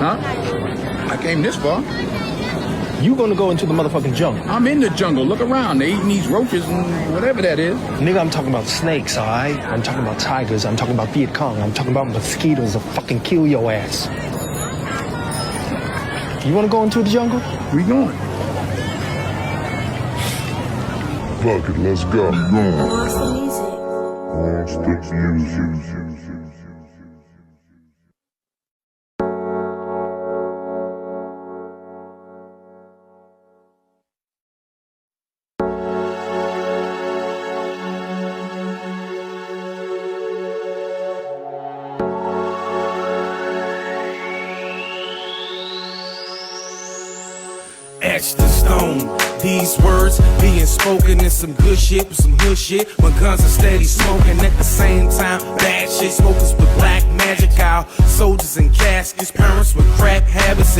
Huh? I came this far. You gonna go into the motherfucking jungle? I'm in the jungle. Look around. They're eating these roaches and whatever that is. Nigga, I'm talking about snakes, alright? I'm talking about tigers. I'm talking about Viet Cong. I'm talking about mosquitoes that fucking kill your ass. You wanna go into the jungle? We going. Fuck it, let's go. What's the music? What's the music? Etched in stone, these words being spoken in some good shit with some hood shit. When guns are steady smoking at the same time, bad shit. Smokers with black magic, our soldiers in caskets, parents with crack habits.